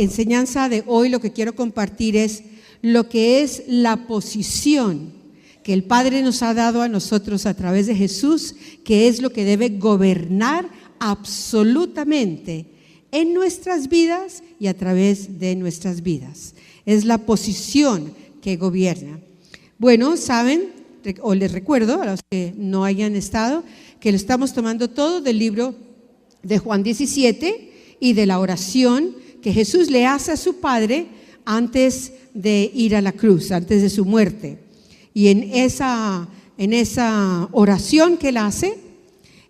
enseñanza de hoy lo que quiero compartir es lo que es la posición que el Padre nos ha dado a nosotros a través de Jesús, que es lo que debe gobernar absolutamente en nuestras vidas y a través de nuestras vidas. Es la posición que gobierna. Bueno, saben, o les recuerdo a los que no hayan estado, que lo estamos tomando todo del libro de Juan 17 y de la oración que Jesús le hace a su Padre antes de ir a la cruz, antes de su muerte. Y en esa oración que él hace,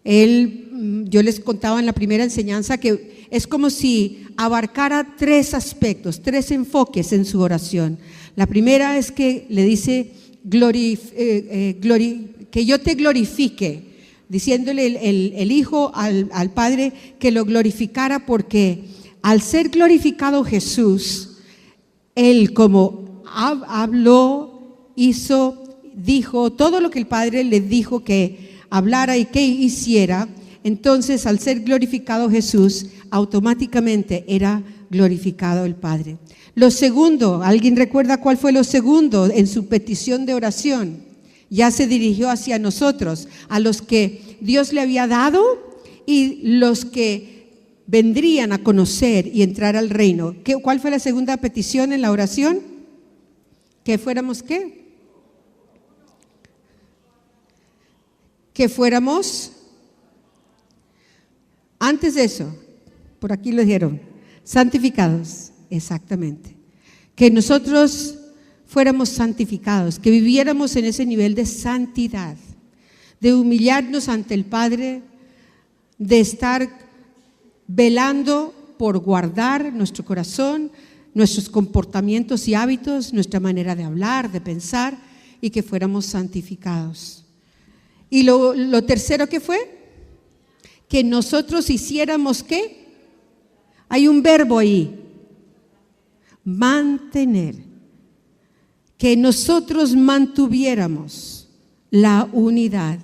yo les contaba en la primera enseñanza que es como si abarcara tres aspectos, tres enfoques en su oración. La primera es que le dice, que yo te glorifique, diciéndole el Hijo al Padre que lo glorificara, porque al ser glorificado Jesús, Él como habló, hizo, dijo, todo lo que el Padre le dijo que hablara y que hiciera, entonces al ser glorificado Jesús, automáticamente era glorificado el Padre. Lo segundo, ¿alguien recuerda cuál fue lo segundo en su petición de oración? Ya se dirigió hacia nosotros, a los que Dios le había dado y los que vendrían a conocer y entrar al reino. ¿Cuál fue la segunda petición en la oración? ¿Que fuéramos qué? Que fuéramos, antes de eso, por aquí lo dijeron, santificados, exactamente. Que nosotros fuéramos santificados, que viviéramos en ese nivel de santidad, de humillarnos ante el Padre, de estar velando por guardar nuestro corazón, nuestros comportamientos y hábitos, nuestra manera de hablar, de pensar, y que fuéramos santificados. Y lo tercero que fue, que nosotros hiciéramos ¿qué? Hay un verbo ahí, mantener, que nosotros mantuviéramos la unidad.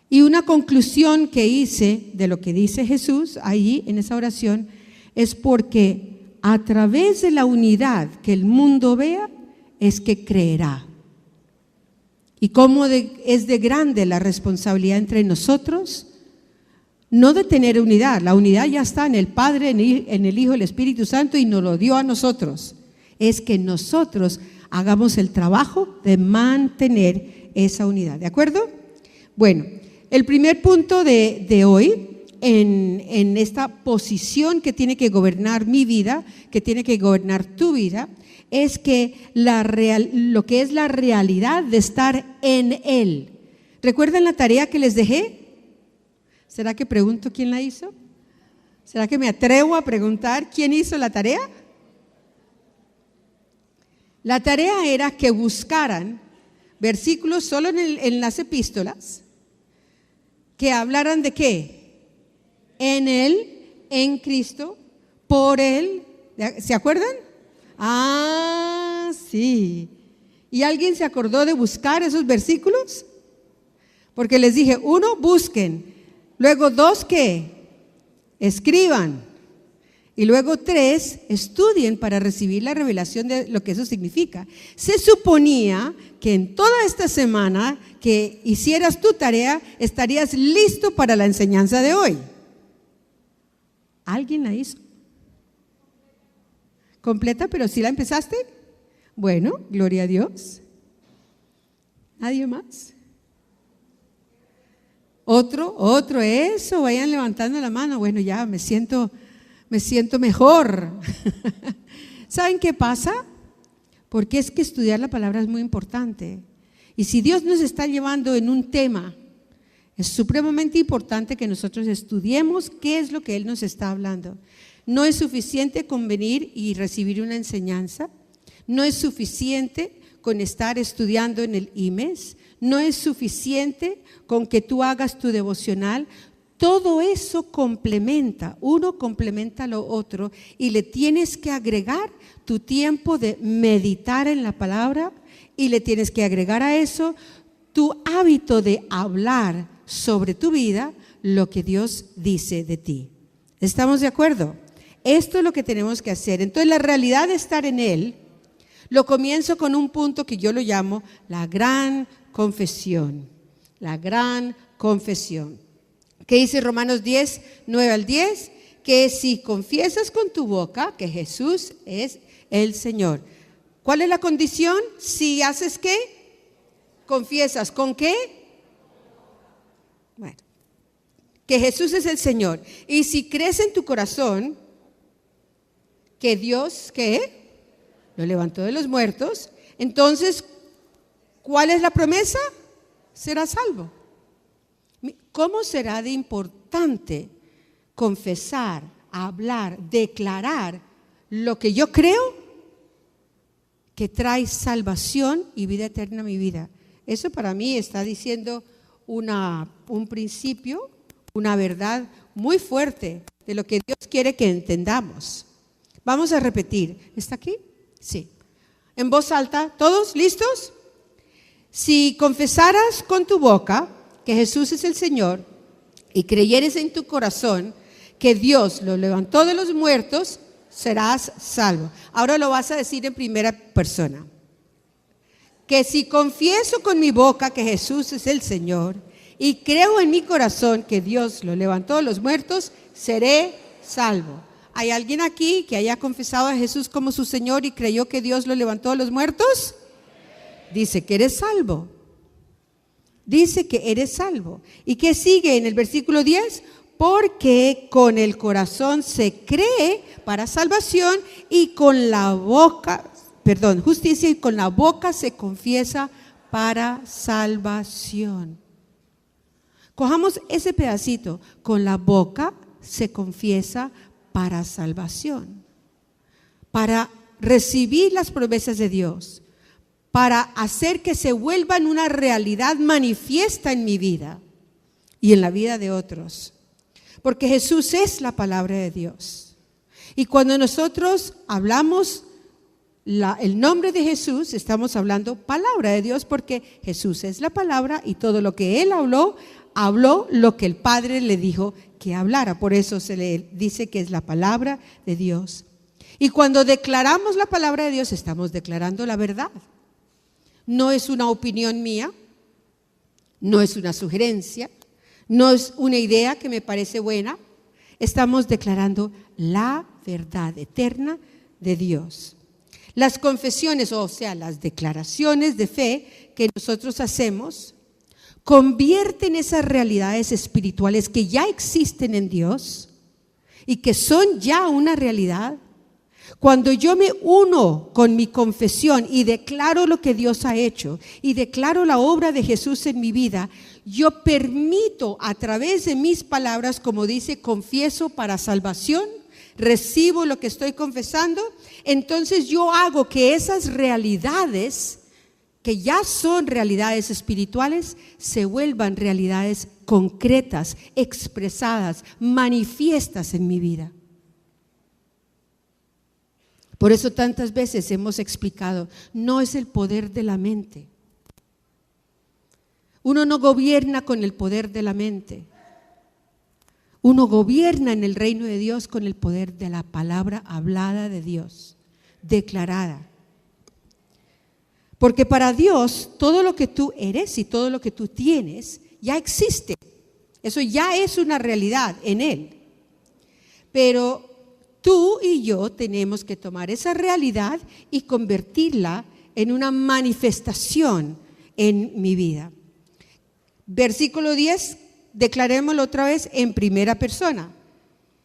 Y una conclusión que hice de lo que dice Jesús ahí en esa oración es porque a través de la unidad que el mundo vea es que creerá. Y cómo es de grande la responsabilidad entre nosotros, no de tener unidad. La unidad ya está en el Padre, en el Hijo, el Espíritu Santo, y nos lo dio a nosotros. Es que nosotros hagamos el trabajo de mantener esa unidad. ¿De acuerdo? Bueno, el primer punto de hoy, en esta posición que tiene que gobernar mi vida, que tiene que gobernar tu vida, es que lo que es la realidad de estar en Él. ¿Recuerdan la tarea que les dejé? ¿Será que pregunto quién la hizo? ¿Será que me atrevo a preguntar quién hizo la tarea? La tarea era que buscaran versículos solo en las epístolas que hablaran de ¿qué? En Él, en Cristo, por Él. ¿Se acuerdan? Ah, sí. ¿Y alguien se acordó de buscar esos versículos? Porque les dije, 1, busquen. Luego 2, ¿qué? Escriban. Y luego 3, estudien para recibir la revelación de lo que eso significa. Se suponía que en toda esta semana que hicieras tu tarea, estarías listo para la enseñanza de hoy. ¿Alguien la hizo? ¿Completa, pero sí la empezaste? Bueno, gloria a Dios. ¿Nadie más? Otro, eso, vayan levantando la mano. Bueno, ya me siento mejor. ¿Saben qué pasa? Porque es que estudiar la palabra es muy importante. Y si Dios nos está llevando en un tema, es supremamente importante que nosotros estudiemos qué es lo que Él nos está hablando. No es suficiente con venir y recibir una enseñanza. No es suficiente con estar estudiando en el IMES. No es suficiente con que tú hagas tu devocional. Todo eso complementa, uno complementa lo otro, y le tienes que agregar tu tiempo de meditar en la palabra, y le tienes que agregar a eso tu hábito de hablar sobre tu vida lo que Dios dice de ti. ¿Estamos de acuerdo? Esto es lo que tenemos que hacer. Entonces, la realidad de estar en Él, lo comienzo con un punto que yo lo llamo la gran confesión. La gran confesión. ¿Qué dice Romanos 10, 9 al 10? Que si confiesas con tu boca que Jesús es el Señor. ¿Cuál es la condición? Si haces ¿qué? Confiesas. ¿Con qué? Bueno, que Jesús es el Señor. Y si crees en tu corazón que Dios, ¿qué? Lo levantó de los muertos, entonces, ¿cuál es la promesa? Serás salvo. ¿Cómo será de importante confesar, hablar, declarar lo que yo creo que trae salvación y vida eterna a mi vida? Eso para mí está diciendo un principio, una verdad muy fuerte de lo que Dios quiere que entendamos. Vamos a repetir. ¿Está aquí? Sí. En voz alta, ¿todos listos? Si confesaras con tu boca que Jesús es el Señor y creyeres en tu corazón que Dios lo levantó de los muertos, serás salvo. Ahora lo vas a decir en primera persona. Que si confieso con mi boca que Jesús es el Señor y creo en mi corazón que Dios lo levantó de los muertos, seré salvo. ¿Hay alguien aquí que haya confesado a Jesús como su Señor y creyó que Dios lo levantó de los muertos? Dice que eres salvo. Dice que eres salvo. ¿Y qué sigue en el versículo 10? Porque con el corazón se cree para salvación y con la boca, justicia, y con la boca se confiesa para salvación. Cojamos ese pedacito. Con la boca se confiesa para salvación, para recibir las promesas de Dios, para hacer que se vuelvan una realidad manifiesta en mi vida y en la vida de otros. Porque Jesús es la palabra de Dios. Y cuando nosotros hablamos el nombre de Jesús, estamos hablando palabra de Dios, porque Jesús es la palabra y todo lo que Él habló lo que el Padre le dijo que hablara. Por eso se le dice que es la palabra de Dios. Y cuando declaramos la palabra de Dios, estamos declarando la verdad. No es una opinión mía, no es una sugerencia, no es una idea que me parece buena. Estamos declarando la verdad eterna de Dios. Las confesiones, o sea, las declaraciones de fe que nosotros hacemos, convierten esas realidades espirituales que ya existen en Dios y que son ya una realidad. Cuando yo me uno con mi confesión y declaro lo que Dios ha hecho y declaro la obra de Jesús en mi vida, yo permito a través de mis palabras, como dice, confieso para salvación, recibo lo que estoy confesando, entonces yo hago que esas realidades que ya son realidades espirituales, se vuelvan realidades concretas, expresadas, manifiestas en mi vida. Por eso tantas veces hemos explicado, no es el poder de la mente. Uno no gobierna con el poder de la mente. Uno gobierna en el reino de Dios con el poder de la palabra hablada de Dios, declarada. Porque para Dios todo lo que tú eres y todo lo que tú tienes ya existe. Eso ya es una realidad en Él. Pero tú y yo tenemos que tomar esa realidad y convertirla en una manifestación en mi vida. Versículo 10, declarémoslo otra vez en primera persona.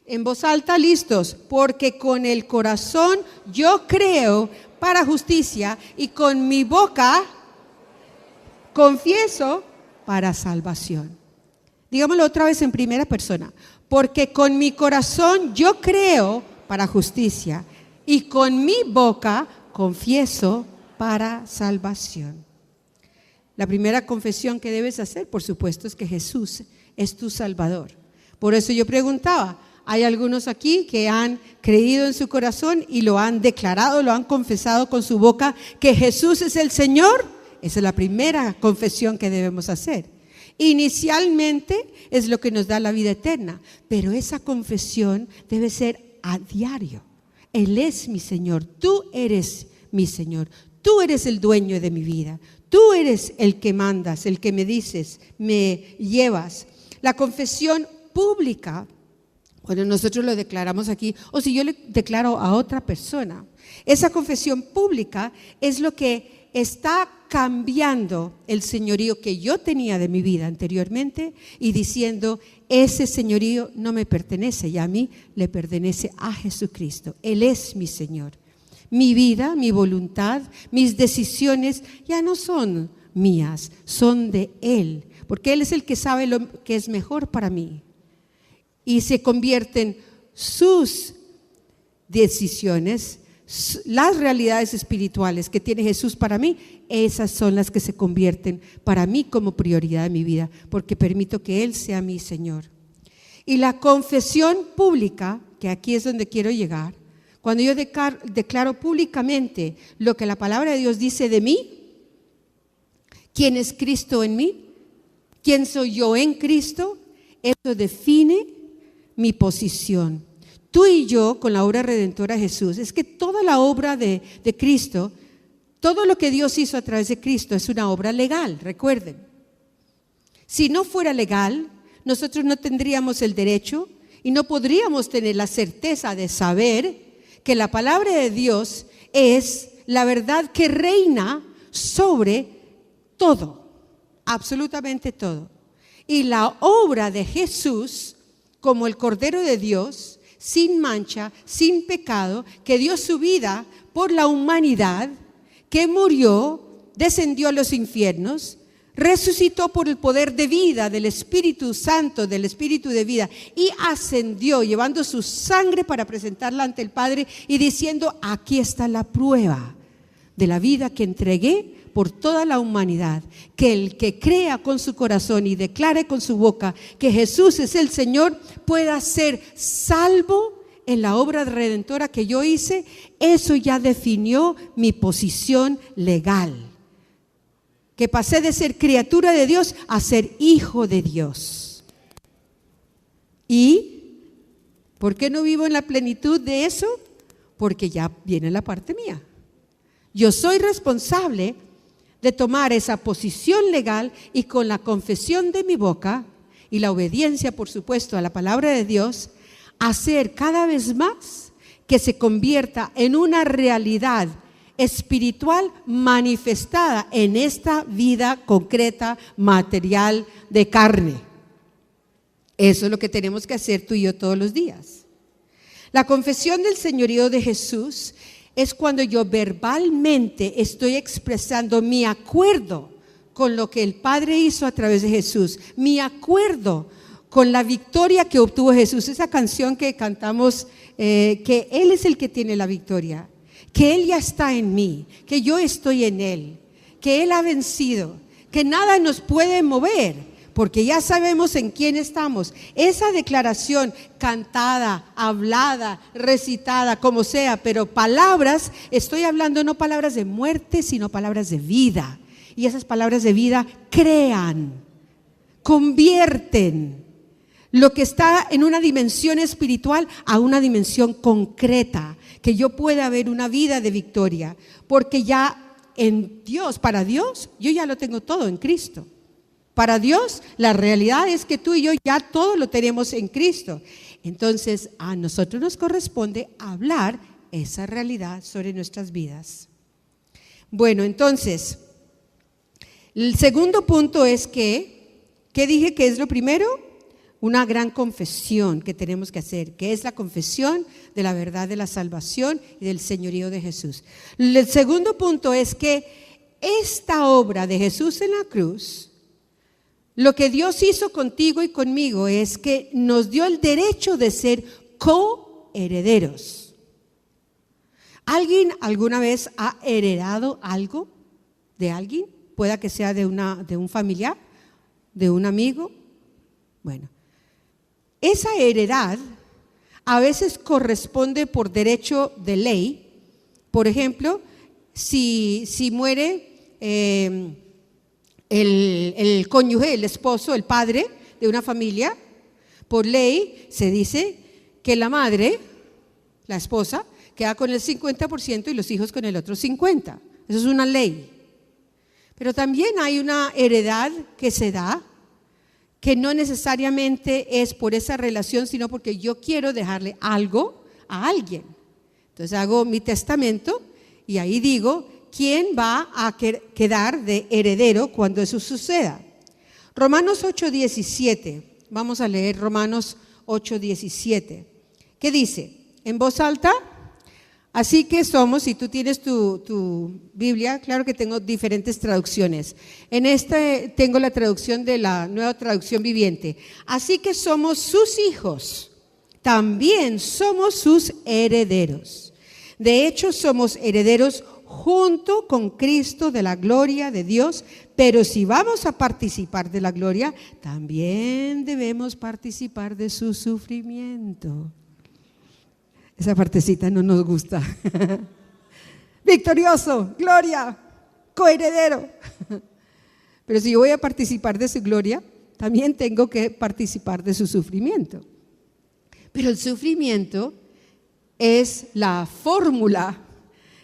En voz alta, listos. Porque con el corazón yo creo para justicia y con mi boca confieso para salvación. Digámoslo otra vez en primera persona. Porque con mi corazón yo creo para justicia y con mi boca confieso para salvación. La primera confesión que debes hacer, por supuesto, es que Jesús es tu Salvador. Por eso yo preguntaba, hay algunos aquí que han creído en su corazón y lo han declarado, lo han confesado con su boca que Jesús es el Señor. Esa es la primera confesión que debemos hacer. Inicialmente es lo que nos da la vida eterna, pero esa confesión debe ser a diario. Él es mi Señor, tú eres mi Señor, tú eres el dueño de mi vida, tú eres el que mandas, el que me dices, me llevas. La confesión pública, cuando nosotros lo declaramos aquí, o si yo le declaro a otra persona, esa confesión pública es lo que está cambiando el señorío que yo tenía de mi vida anteriormente y diciendo, ese señorío no me pertenece y a mí le pertenece a Jesucristo. Él es mi Señor. Mi vida, mi voluntad, mis decisiones ya no son mías, son de Él, porque Él es el que sabe lo que es mejor para mí. Y se convierten sus decisiones, las realidades espirituales que tiene Jesús para mí, esas son las que se convierten para mí como prioridad de mi vida, porque permito que Él sea mi Señor. Y la confesión pública, que aquí es donde quiero llegar, cuando yo declaro públicamente lo que la palabra de Dios dice de mí, quién es Cristo en mí, quién soy yo en Cristo, eso define mi posición. Tú y yo, con la obra redentora de Jesús, es que toda la obra de Cristo, todo lo que Dios hizo a través de Cristo es una obra legal, recuerden. Si no fuera legal, nosotros no tendríamos el derecho y no podríamos tener la certeza de saber que la palabra de Dios es la verdad que reina sobre todo, absolutamente todo. Y la obra de Jesús, como el Cordero de Dios, sin mancha, sin pecado, que dio su vida por la humanidad, que murió, descendió a los infiernos, resucitó por el poder de vida del Espíritu Santo, del Espíritu de vida, y ascendió llevando su sangre para presentarla ante el Padre y diciendo, aquí está la prueba de la vida que entregué por toda la humanidad, que el que crea con su corazón y declare con su boca que Jesús es el Señor, pueda ser salvo en la obra redentora que yo hice. Eso ya definió mi posición legal, que pasé de ser criatura de Dios a ser hijo de Dios. ¿Y por qué no vivo en la plenitud de eso? Porque ya viene la parte mía. Yo soy responsable de tomar esa posición legal y con la confesión de mi boca y la obediencia, por supuesto, a la palabra de Dios, hacer cada vez más que se convierta en una realidad espiritual manifestada en esta vida concreta, material, de carne. Eso es lo que tenemos que hacer tú y yo todos los días. La confesión del señorío de Jesús es cuando yo verbalmente estoy expresando mi acuerdo con lo que el Padre hizo a través de Jesús, mi acuerdo con la victoria que obtuvo Jesús. Esa canción que cantamos, que Él es el que tiene la victoria, que Él ya está en mí, que yo estoy en Él, que Él ha vencido, que nada nos puede mover, porque ya sabemos en quién estamos. Esa declaración cantada, hablada, recitada, como sea, pero palabras, estoy hablando no palabras de muerte, sino palabras de vida. Y esas palabras de vida crean, convierten lo que está en una dimensión espiritual a una dimensión concreta, que yo pueda ver una vida de victoria, porque ya en Dios, para Dios, yo ya lo tengo todo en Cristo. Para Dios, la realidad es que tú y yo ya todo lo tenemos en Cristo. Entonces, a nosotros nos corresponde hablar esa realidad sobre nuestras vidas. Bueno, entonces, el segundo punto es que, ¿qué dije que es lo primero? Una gran confesión que tenemos que hacer, que es la confesión de la verdad de la salvación y del señorío de Jesús. El segundo punto es que esta obra de Jesús en la cruz, lo que Dios hizo contigo y conmigo es que nos dio el derecho de ser coherederos. ¿Alguien alguna vez ha heredado algo de alguien? Pueda que sea de un familiar, de un amigo. Bueno, esa heredad a veces corresponde por derecho de ley. Por ejemplo, si muere el cónyuge, el esposo, el padre de una familia, por ley se dice que la madre La esposa queda con el 50% y los hijos con el otro 50%. Eso es una ley. Pero también hay una heredad que se da, que no necesariamente es por esa relación, sino porque yo quiero dejarle algo a alguien. Entonces hago mi testamento y ahí digo quién va a quedar de heredero cuando eso suceda. Romanos 8:17, vamos a leer Romanos 8:17. ¿Qué dice? En voz alta. Así que somos, si tú tienes tu Biblia, claro que tengo diferentes traducciones. En esta tengo la traducción de la Nueva Traducción Viviente. Así que somos sus hijos, también somos sus herederos. De hecho, somos herederos junto con Cristo de la gloria de Dios, pero si vamos a participar de la gloria, también debemos participar de su sufrimiento. Esa partecita no nos gusta. Victorioso, gloria, coheredero. Pero si yo voy a participar de su gloria, también tengo que participar de su sufrimiento. Pero el sufrimiento es la fórmula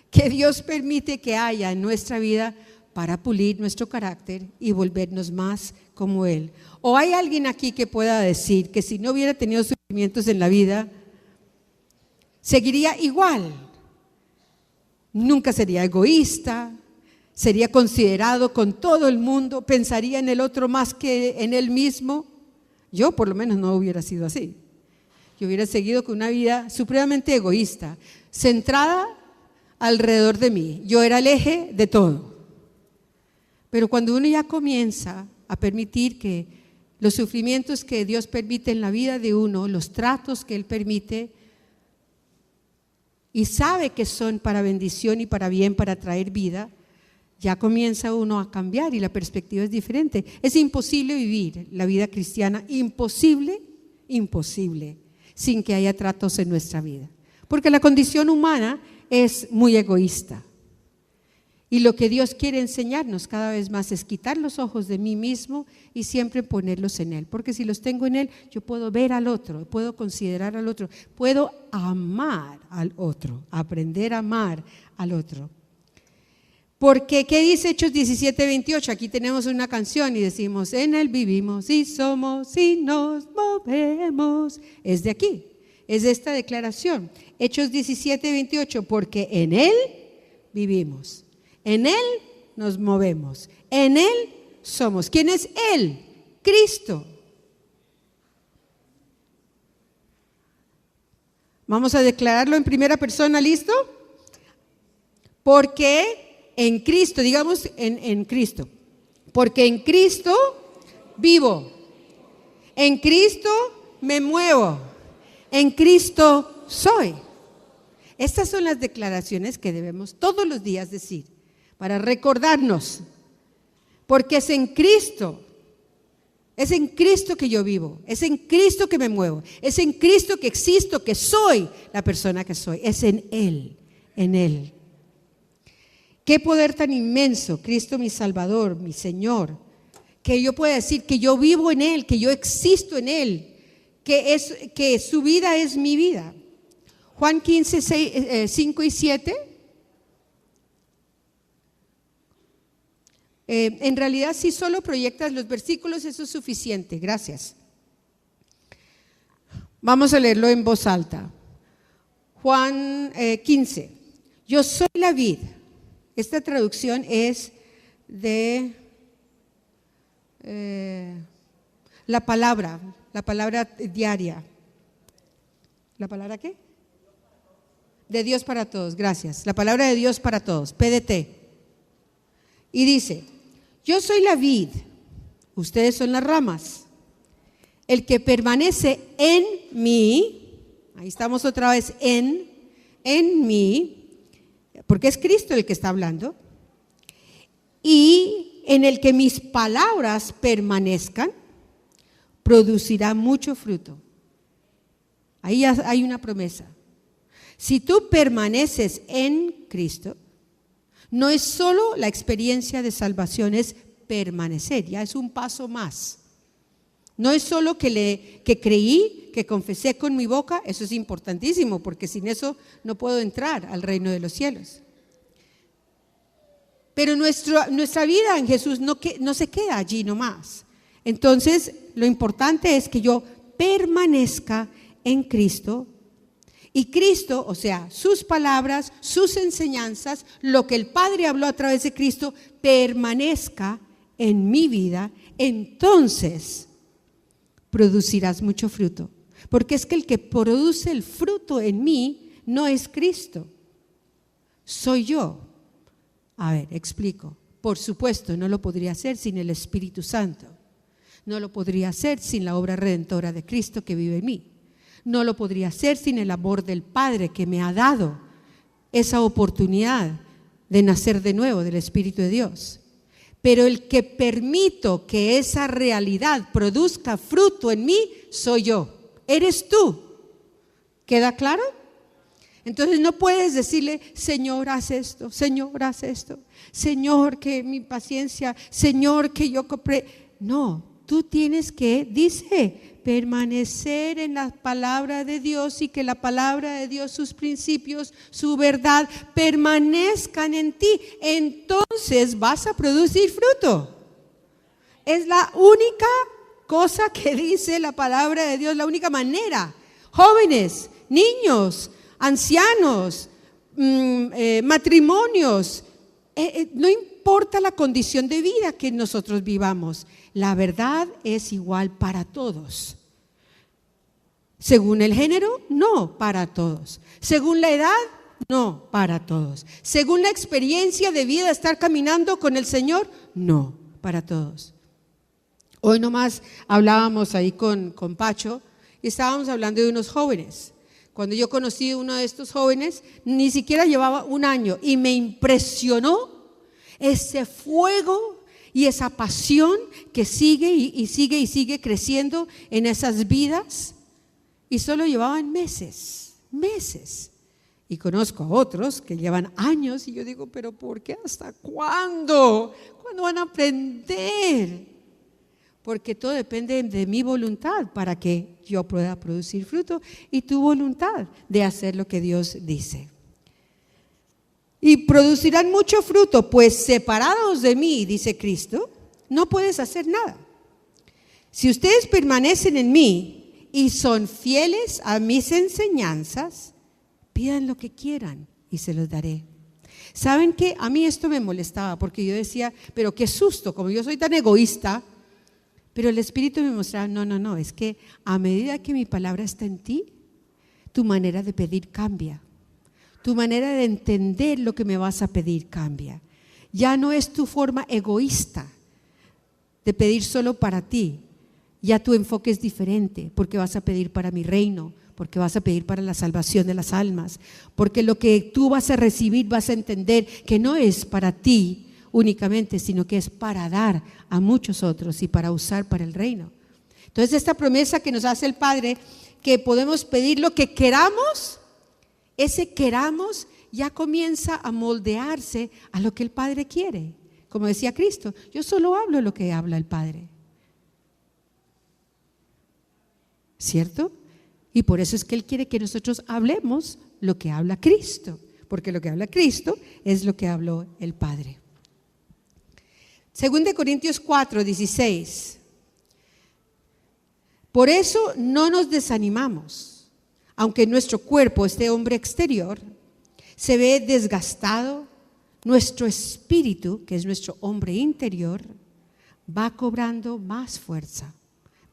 que Dios permite que haya en nuestra vida para pulir nuestro carácter y volvernos más como Él. ¿O hay alguien aquí que pueda decir que si no hubiera tenido sufrimientos en la vida, seguiría igual? Nunca sería egoísta, sería considerado con todo el mundo, pensaría en el otro más que en él mismo. Yo por lo menos no hubiera sido así. Yo hubiera seguido con una vida supremamente egoísta, centrada alrededor de mí. Yo era el eje de todo. Pero cuando uno ya comienza a permitir que los sufrimientos que Dios permite en la vida de uno, los tratos que Él permite, y sabe que son para bendición y para bien, para traer vida, ya comienza uno a cambiar y la perspectiva es diferente. Es imposible vivir la vida cristiana, imposible, sin que haya tratos en nuestra vida. Porque la condición humana es muy egoísta. Y lo que Dios quiere enseñarnos cada vez más es quitar los ojos de mí mismo y siempre ponerlos en Él. Porque si los tengo en Él, yo puedo ver al otro, puedo considerar al otro, puedo amar al otro, aprender a amar al otro. Porque, ¿qué dice Hechos 17:28? Aquí tenemos una canción y decimos, en Él vivimos y somos y nos movemos. Es de aquí, es de esta declaración. Hechos 17:28, porque en Él vivimos. En Él nos movemos, en Él somos. ¿Quién es Él? Cristo. Vamos a declararlo en primera persona, ¿listo? Porque en Cristo, digamos en Cristo, porque en Cristo vivo, en Cristo me muevo, en Cristo soy. Estas son las declaraciones que debemos todos los días decir, para recordarnos, porque es en Cristo que yo vivo, es en Cristo que me muevo, es en Cristo que existo, que soy la persona que soy, es en Él, en Él. Qué poder tan inmenso, Cristo mi Salvador, mi Señor, que yo pueda decir que yo vivo en Él, que yo existo en Él, que su vida es mi vida. Juan 15, 5 y 7. En realidad, si solo proyectas los versículos, eso es suficiente. Gracias. Vamos a leerlo en voz alta. Juan 15. Yo soy la vid. Esta traducción es de la palabra diaria. ¿La palabra qué? De Dios para todos, gracias. La palabra de Dios para todos, PDT. Y dice, yo soy la vid, ustedes son las ramas. El que permanece en mí, ahí estamos otra vez en mí, porque es Cristo el que está hablando, y en el que mis palabras permanezcan, producirá mucho fruto. Ahí hay una promesa. Si tú permaneces en Cristo, no es solo la experiencia de salvación, es permanecer, ya es un paso más. No es solo que creí, que confesé con mi boca, eso es importantísimo, porque sin eso no puedo entrar al reino de los cielos. Pero nuestra vida en Jesús no se queda allí nomás. Entonces, lo importante es que yo permanezca en Cristo. Y Cristo, o sea, sus palabras, sus enseñanzas, lo que el Padre habló a través de Cristo, permanezca en mi vida. Entonces, producirás mucho fruto. Porque es que el que produce el fruto en mí no es Cristo, soy yo. A ver, explico. Por supuesto, no lo podría hacer sin el Espíritu Santo. No lo podría hacer sin la obra redentora de Cristo que vive en mí. No lo podría hacer sin el amor del Padre que me ha dado esa oportunidad de nacer de nuevo del Espíritu de Dios. Pero el que permito que esa realidad produzca fruto en mí soy yo. Eres tú. ¿Queda claro? Entonces no puedes decirle, Señor, haz esto, Señor, haz esto, Señor, que mi paciencia, Señor, que yo compré. No, tú tienes que, dice, permanecer en la palabra de Dios y que la palabra de Dios, sus principios, su verdad, permanezcan en ti. Entonces vas a producir fruto. Es la única cosa que dice la palabra de Dios, la única manera. Jóvenes, niños, ancianos, matrimonios, no importa la condición de vida que nosotros vivamos, la verdad es igual para todos. Según el género, no para todos. Según la edad, no para todos. Según la experiencia de vida de estar caminando con el Señor, no para todos. Hoy nomás hablábamos ahí con Pacho y estábamos hablando de unos jóvenes. Cuando yo conocí a uno de estos jóvenes, ni siquiera llevaba un año y me impresionó ese fuego y esa pasión que sigue y sigue creciendo en esas vidas, y solo llevaban meses. Y conozco a otros que llevan años y yo digo, pero ¿por qué? ¿Hasta cuándo? ¿Cuándo van a aprender? Porque todo depende de mi voluntad para que yo pueda producir fruto y tu voluntad de hacer lo que Dios dice. Y producirán mucho fruto, pues separados de mí, dice Cristo, no puedes hacer nada. Si ustedes permanecen en mí y son fieles a mis enseñanzas, pidan lo que quieran y se los daré. ¿Saben qué? A mí esto me molestaba porque yo decía, pero qué susto, como yo soy tan egoísta. Pero el Espíritu me mostraba, no, es que a medida que mi palabra está en ti, tu manera de pedir cambia. Tu manera de entender lo que me vas a pedir cambia. Ya no es tu forma egoísta de pedir solo para ti. Ya tu enfoque es diferente porque vas a pedir para mi reino, porque vas a pedir para la salvación de las almas, porque lo que tú vas a recibir vas a entender que no es para ti únicamente, sino que es para dar a muchos otros y para usar para el reino. Entonces esta promesa que nos hace el Padre, que podemos pedir lo que queramos, ese queramos ya comienza a moldearse a lo que el Padre quiere. Como decía Cristo, yo solo hablo lo que habla el Padre. ¿Cierto? Y por eso es que Él quiere que nosotros hablemos lo que habla Cristo, porque lo que habla Cristo es lo que habló el Padre. 2 Corintios 4:16. Por eso no nos desanimamos, aunque nuestro cuerpo, este hombre exterior, se ve desgastado, nuestro espíritu, que es nuestro hombre interior, va cobrando más fuerza,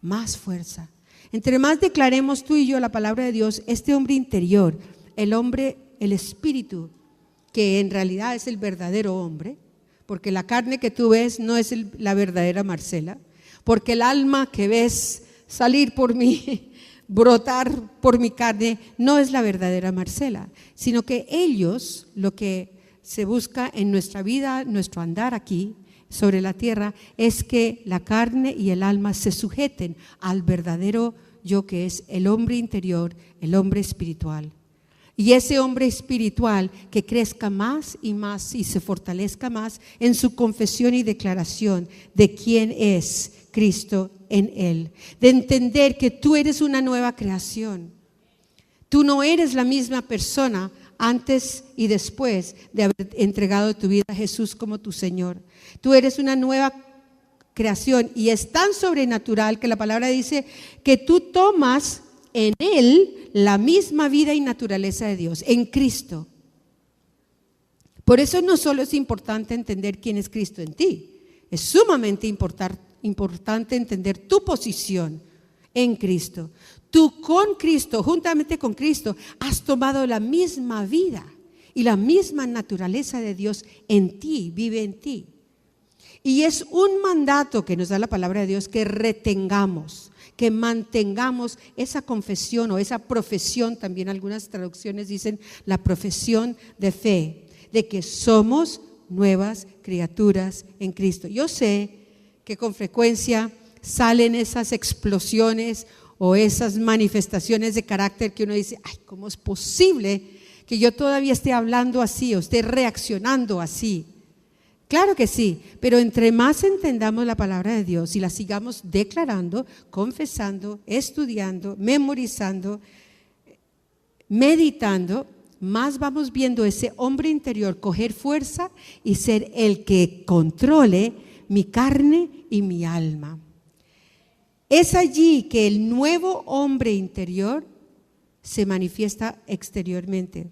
más fuerza. Entre más declaremos tú y yo la palabra de Dios, este hombre interior, el hombre, el espíritu, que en realidad es el verdadero hombre, porque la carne que tú ves no es la verdadera Marcela, porque el alma que ves salir por mí, brotar por mi carne, no es la verdadera Marcela, sino que ellos, lo que se busca en nuestra vida, nuestro andar aquí sobre la tierra, es que la carne y el alma se sujeten al verdadero yo, que es el hombre interior, el hombre espiritual. Y ese hombre espiritual que crezca más y más y se fortalezca más en su confesión y declaración de quién es Cristo en Él, de entender que tú eres una nueva creación. Tú no eres la misma persona antes y después de haber entregado tu vida a Jesús como tu Señor. Tú eres una nueva creación y es tan sobrenatural que la palabra dice que tú tomas en Él la misma vida y naturaleza de Dios, en Cristo. Por eso no solo es importante entender quién es Cristo en ti, es sumamente importante entender tu posición en Cristo. Tú con Cristo, juntamente con Cristo, has tomado la misma vida y la misma naturaleza de Dios en ti, vive en ti. Y es un mandato que nos da la palabra de Dios que retengamos, que mantengamos esa confesión o esa profesión, también algunas traducciones dicen la profesión de fe, de que somos nuevas criaturas en Cristo. Yo sé que con frecuencia salen esas explosiones o esas manifestaciones de carácter que uno dice, ay, ¿cómo es posible que yo todavía esté hablando así o esté reaccionando así? Claro que sí, pero entre más entendamos la palabra de Dios y la sigamos declarando, confesando, estudiando, memorizando, meditando, más vamos viendo ese hombre interior coger fuerza y ser el que controle mi carne y mi alma. Es allí que el nuevo hombre interior se manifiesta exteriormente.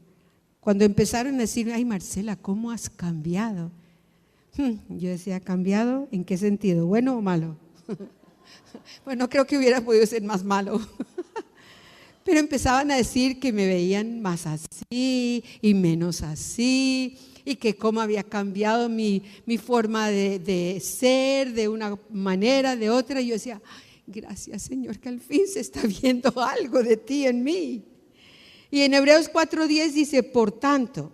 Cuando empezaron a decir, ay Marcela, ¿cómo has cambiado? Yo decía, ¿cambiado? ¿En qué sentido? ¿Bueno o malo? Bueno, creo que hubiera podido ser más malo. Pero empezaban a decir que me veían más así y menos así, y que cómo había cambiado mi forma de ser, de una manera, de otra. Y yo decía, gracias Señor, que al fin se está viendo algo de ti en mí. Y en Hebreos 4:10 dice, por tanto,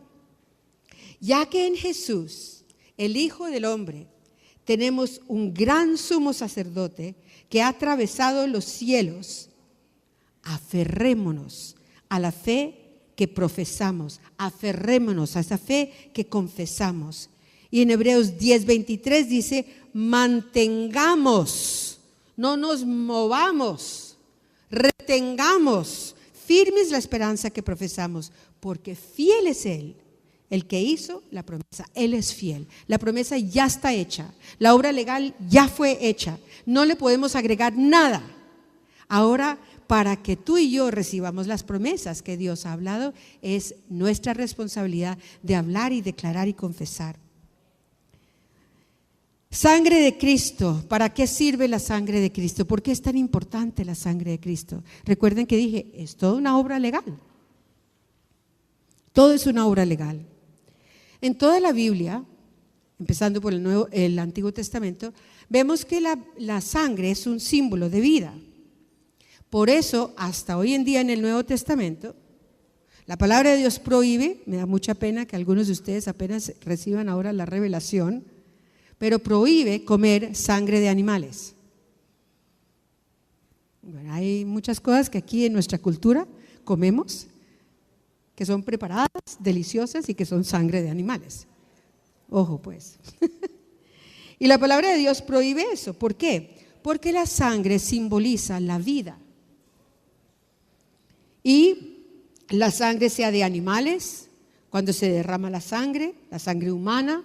ya que en Jesús, el Hijo del Hombre, tenemos un gran sumo sacerdote que ha atravesado los cielos, aferrémonos a la fe que profesamos, aferrémonos a esa fe que confesamos. Y en Hebreos 10:23 dice, mantengamos, no nos movamos, retengamos firmes la esperanza que profesamos, porque fiel es Él, el que hizo la promesa. Él es fiel, la promesa ya está hecha, la obra legal ya fue hecha, no le podemos agregar nada. Ahora, para que tú y yo recibamos las promesas que Dios ha hablado, es nuestra responsabilidad de hablar y declarar y confesar. Sangre de Cristo. ¿Para qué sirve la sangre de Cristo? ¿Por qué es tan importante la sangre de Cristo? Recuerden que dije, es toda una obra legal. Todo es una obra legal. En toda la Biblia, empezando por el Antiguo Testamento, vemos que la sangre es un símbolo de vida. Por eso, hasta hoy en día en el Nuevo Testamento, la palabra de Dios prohíbe, me da mucha pena que algunos de ustedes apenas reciban ahora la revelación, pero prohíbe comer sangre de animales. Bueno, hay muchas cosas que aquí en nuestra cultura comemos, que son preparadas, deliciosas y que son sangre de animales. Ojo pues. Y la palabra de Dios prohíbe eso. ¿Por qué? Porque la sangre simboliza la vida. Y la sangre sea de animales, cuando se derrama la sangre humana,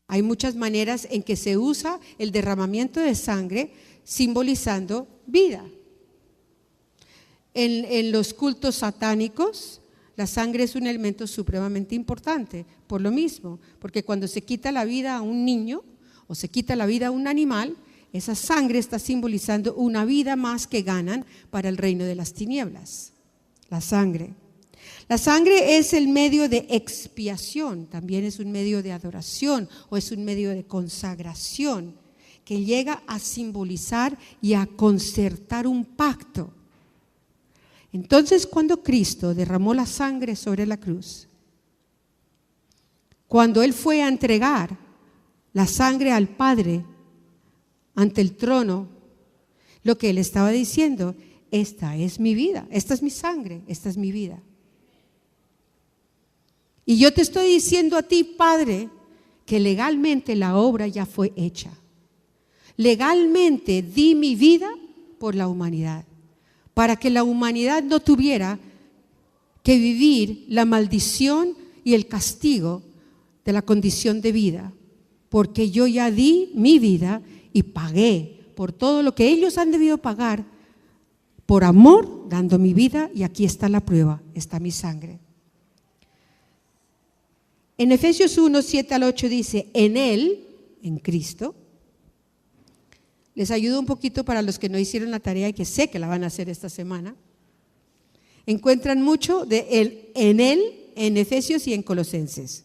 hay muchas maneras en que se usa el derramamiento de sangre simbolizando vida. En los cultos satánicos, la sangre es un elemento supremamente importante, por lo mismo, porque cuando se quita la vida a un niño o se quita la vida a un animal, esa sangre está simbolizando una vida más que ganan para el reino de las tinieblas. La sangre. La sangre es el medio de expiación, también es un medio de adoración o es un medio de consagración que llega a simbolizar y a concertar un pacto. Entonces, cuando Cristo derramó la sangre sobre la cruz, cuando Él fue a entregar la sangre al Padre ante el trono, lo que Él estaba diciendo, esta es mi vida, esta es mi sangre, esta es mi vida. Y yo te estoy diciendo a ti, Padre, que legalmente la obra ya fue hecha. Legalmente di mi vida por la humanidad, para que la humanidad no tuviera que vivir la maldición y el castigo de la condición de vida, porque yo ya di mi vida y pagué por todo lo que ellos han debido pagar, por amor, dando mi vida, y aquí está la prueba, está mi sangre. En Efesios 1, 7 al 8 dice, en Él, en Cristo, les ayudo un poquito para los que no hicieron la tarea y que sé que la van a hacer esta semana. Encuentran mucho de él, en Él, en Efesios y en Colosenses.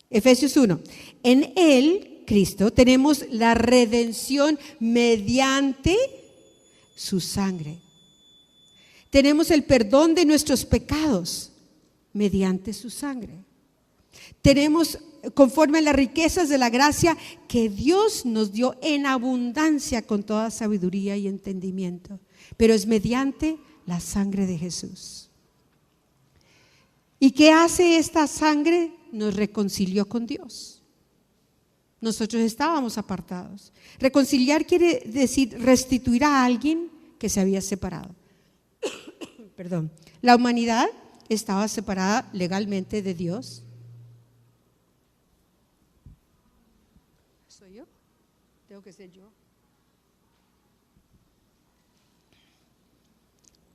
Efesios 1. En Él, Cristo, tenemos la redención mediante su sangre. Tenemos el perdón de nuestros pecados mediante su sangre. Tenemos, conforme a las riquezas de la gracia que Dios nos dio en abundancia con toda sabiduría y entendimiento, pero es mediante la sangre de Jesús. ¿Y qué hace esta sangre? Nos reconcilió con Dios. Nosotros estábamos apartados. Reconciliar quiere decir restituir a alguien que se había separado. Perdón. La humanidad estaba separada legalmente de Dios. ¿Soy yo? Tengo que ser yo.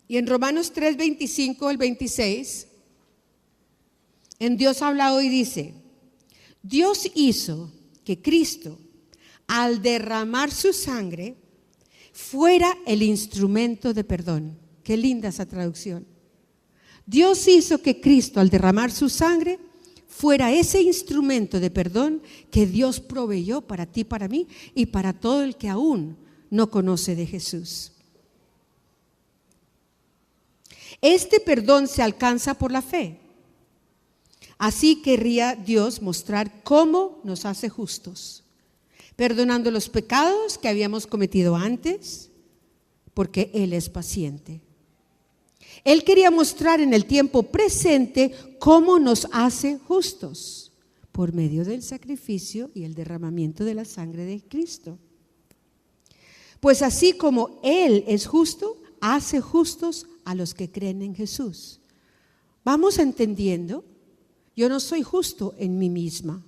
Y en Romanos 3, 25 al 26, en Dios habla hoy, dice, Dios hizo que Cristo, al derramar su sangre, fuera el instrumento de perdón. Qué linda esa traducción. Dios hizo que Cristo, al derramar su sangre, fuera ese instrumento de perdón que Dios proveyó para ti, para mí y para todo el que aún no conoce de Jesús. Este perdón se alcanza por la fe. Así querría Dios mostrar cómo nos hace justos, perdonando los pecados que habíamos cometido antes, porque Él es paciente. Él quería mostrar en el tiempo presente cómo nos hace justos, por medio del sacrificio y el derramamiento de la sangre de Cristo. Pues así como Él es justo, hace justos a los que creen en Jesús. Vamos entendiendo. Yo no soy justo en mí misma,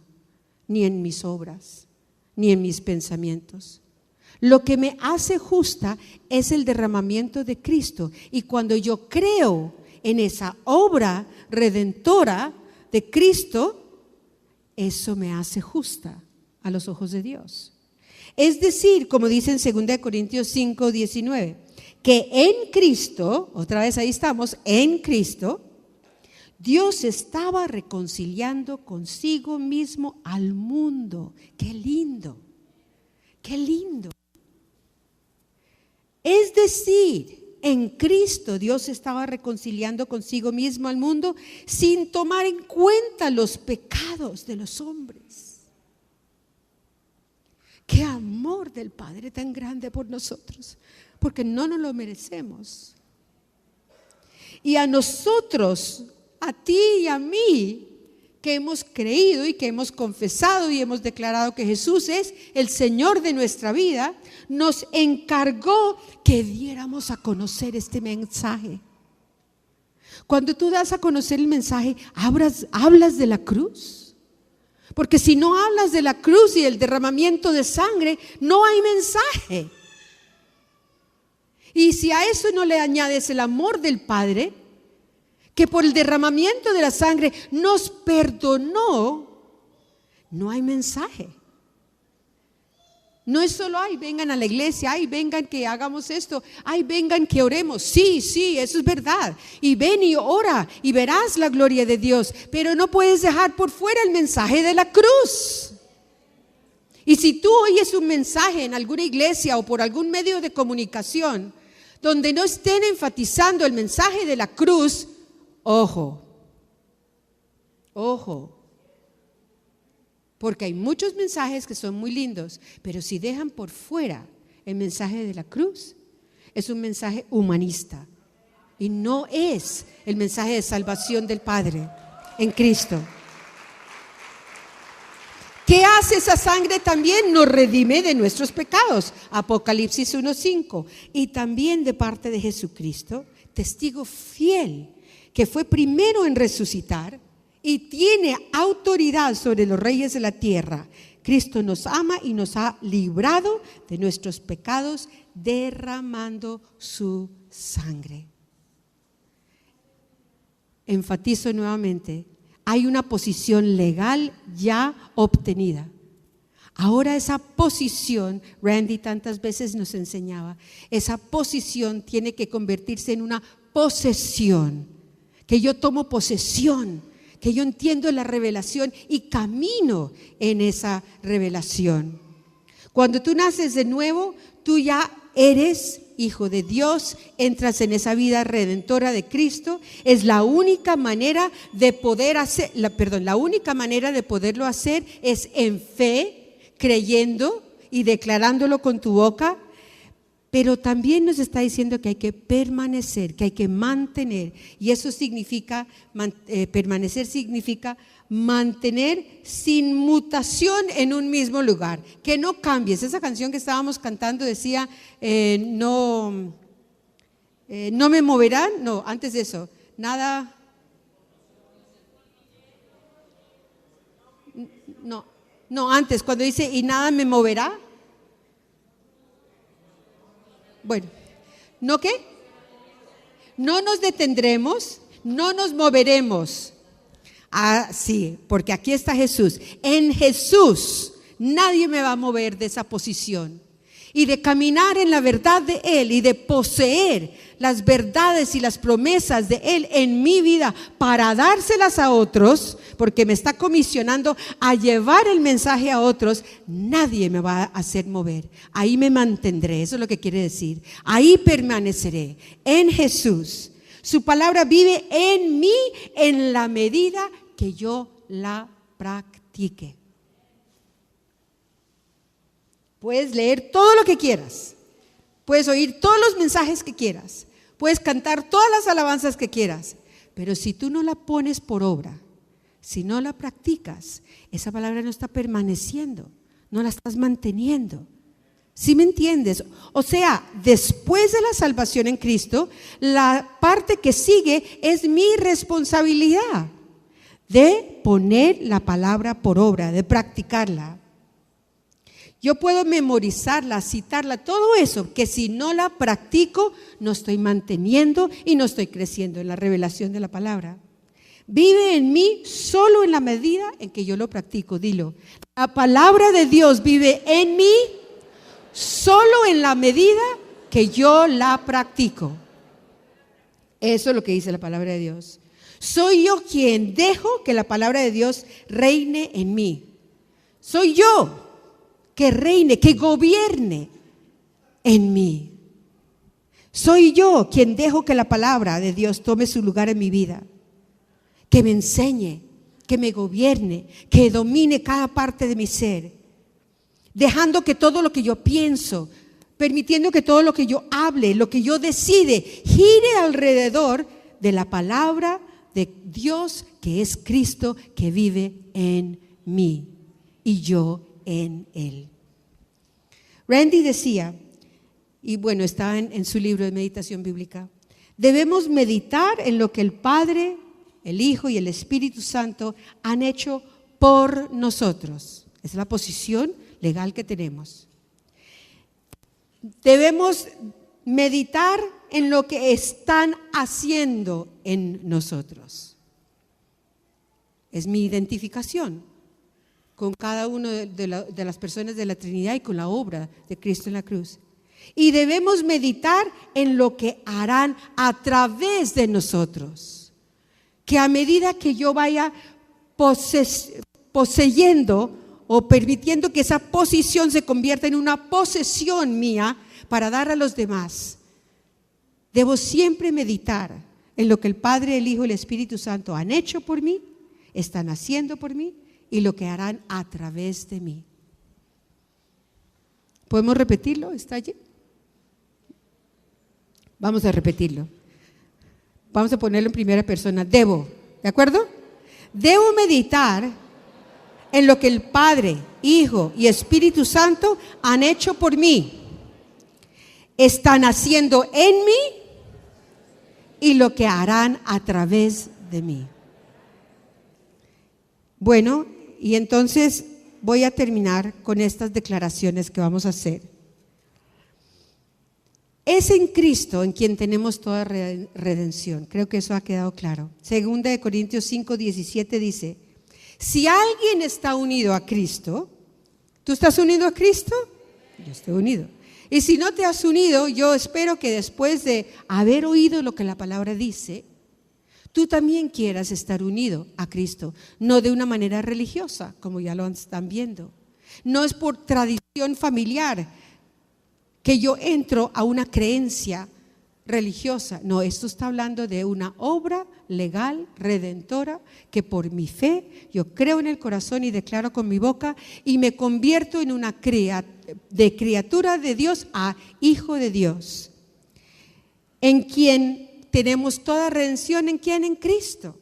ni en mis obras, ni en mis pensamientos. Lo que me hace justa es el derramamiento de Cristo. Y cuando yo creo en esa obra redentora de Cristo, eso me hace justa a los ojos de Dios. Es decir, como dice en 2 Corintios 5, 19, que en Cristo, otra vez ahí estamos, en Cristo, Dios estaba reconciliando consigo mismo al mundo. ¡Qué lindo! ¡Qué lindo! Es decir, en Cristo Dios estaba reconciliando consigo mismo al mundo sin tomar en cuenta los pecados de los hombres. ¡Qué amor del Padre tan grande por nosotros! Porque no nos lo merecemos. Y a nosotros, a ti y a mí, que hemos creído y que hemos confesado y hemos declarado que Jesús es el Señor de nuestra vida, nos encargó que diéramos a conocer este mensaje. Cuando tú das a conocer el mensaje, hablas de la cruz. Porque si no hablas de la cruz y el derramamiento de sangre, no hay mensaje. Y si a eso no le añades el amor del Padre, que por el derramamiento de la sangre nos perdonó, no hay mensaje. No es solo, ay, vengan a la iglesia, ay, vengan que hagamos esto, ay, vengan que oremos. Sí, eso es verdad. Y ven y ora y verás la gloria de Dios. Pero no puedes dejar por fuera el mensaje de la cruz. Y si tú oyes un mensaje en alguna iglesia o por algún medio de comunicación donde no estén enfatizando el mensaje de la cruz, ojo, porque hay muchos mensajes que son muy lindos, pero si dejan por fuera el mensaje de la cruz, es un mensaje humanista y no es el mensaje de salvación del Padre en Cristo. ¿Qué hace esa sangre también? Nos redime de nuestros pecados. Apocalipsis 1:5. Y también de parte de Jesucristo, testigo fiel, que fue primero en resucitar y tiene autoridad sobre los reyes de la tierra. Cristo nos ama y nos ha librado de nuestros pecados derramando su sangre. Enfatizo nuevamente, hay una posición legal ya obtenida. Ahora esa posición, Randy tantas veces nos enseñaba, esa posición tiene que convertirse en una posesión, que yo tomo posesión, que yo entiendo la revelación y camino en esa revelación. Cuando tú naces de nuevo, tú ya eres hijo de Dios, entras en esa vida redentora de Cristo. Es la única manera de poder hacer, la única manera de poderlo hacer es en fe, creyendo y declarándolo con tu boca. Pero también nos está diciendo que hay que permanecer, que hay que mantener. Y eso significa, permanecer significa mantener sin mutación en un mismo lugar. Que no cambies. Esa canción que estábamos cantando decía, no me moverán. No, antes de eso, nada. No, antes, cuando dice, y nada me moverá. Bueno, ¿no qué? No nos detendremos, no nos moveremos. Ah, sí, porque aquí está Jesús. En Jesús nadie me va a mover de esa posición. Y de caminar en la verdad de Él y de poseer las verdades y las promesas de Él en mi vida para dárselas a otros, porque me está comisionando a llevar el mensaje a otros, nadie me va a hacer mover. Ahí me mantendré, eso es lo que quiere decir. Ahí permaneceré, en Jesús. Su palabra vive en mí en la medida que yo la practique. Puedes leer todo lo que quieras, puedes oír todos los mensajes que quieras, puedes cantar todas las alabanzas que quieras, pero si tú no la pones por obra, si no la practicas, esa palabra no está permaneciendo, no la estás manteniendo. ¿Sí me entiendes? O sea, después de la salvación en Cristo, la parte que sigue es mi responsabilidad de poner la palabra por obra, de practicarla. Yo puedo memorizarla, citarla, todo eso, que si no la practico, no estoy manteniendo y no estoy creciendo en la revelación de la palabra. Vive en mí solo en la medida en que yo lo practico. Dilo, la palabra de Dios vive en mí solo en la medida que yo la practico. Eso es lo que dice la palabra de Dios. Soy yo quien dejo que la palabra de Dios reine en mí. Soy yo que reine, que gobierne en mí. Soy yo quien dejo que la palabra de Dios tome su lugar en mi vida, que me enseñe, que me gobierne, que domine cada parte de mi ser, dejando que todo lo que yo pienso, permitiendo que todo lo que yo hable, lo que yo decide, gire alrededor de la palabra de Dios, que es Cristo, que vive en mí y yo en Él. Randy decía, y bueno, está en su libro de meditación bíblica, debemos meditar en lo que el Padre, el Hijo y el Espíritu Santo han hecho por nosotros. Es la posición legal que tenemos. Debemos meditar en lo que están haciendo en nosotros. Es mi identificación con cada una de las personas de la Trinidad y con la obra de Cristo en la cruz. Y debemos meditar en lo que harán a través de nosotros. Que a medida que yo vaya poseyendo o permitiendo que esa posición se convierta en una posesión mía para dar a los demás, debo siempre meditar en lo que el Padre, el Hijo y el Espíritu Santo han hecho por mí, están haciendo por mí y lo que harán a través de mí. ¿Podemos repetirlo? ¿Está allí? Vamos a repetirlo. Vamos a ponerlo en primera persona. Debo, ¿de acuerdo? Debo meditar en lo que el Padre, Hijo y Espíritu Santo han hecho por mí. Están haciendo en mí y lo que harán a través de mí. Bueno, y entonces voy a terminar con estas declaraciones que vamos a hacer. Es en Cristo en quien tenemos toda redención. Creo que eso ha quedado claro. Segunda de Corintios 5:17 dice: si alguien está unido a Cristo, ¿tú estás unido a Cristo? Yo estoy unido. Y si no te has unido, yo espero que después de haber oído lo que la palabra dice, tú también quieras estar unido a Cristo, no de una manera religiosa, como ya lo están viendo. No es por tradición familiar que yo entro a una creencia religiosa. No, esto está hablando de una obra legal, redentora, que por mi fe yo creo en el corazón y declaro con mi boca y me convierto en una criatura de Dios a hijo de Dios, en quien tenemos toda redención. ¿En quién? En Cristo.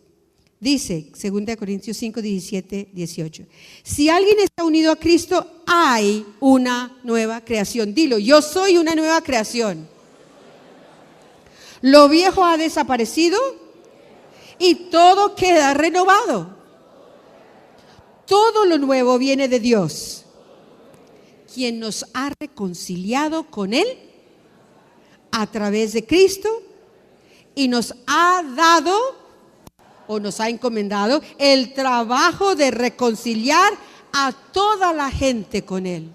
Dice 2 Corintios 5, 17, 18. Si alguien está unido a Cristo, hay una nueva creación. Dilo, yo soy una nueva creación. Lo viejo ha desaparecido y todo queda renovado. Todo lo nuevo viene de Dios, quien nos ha reconciliado con Él a través de Cristo y nos ha dado o nos ha encomendado el trabajo de reconciliar a toda la gente con Él.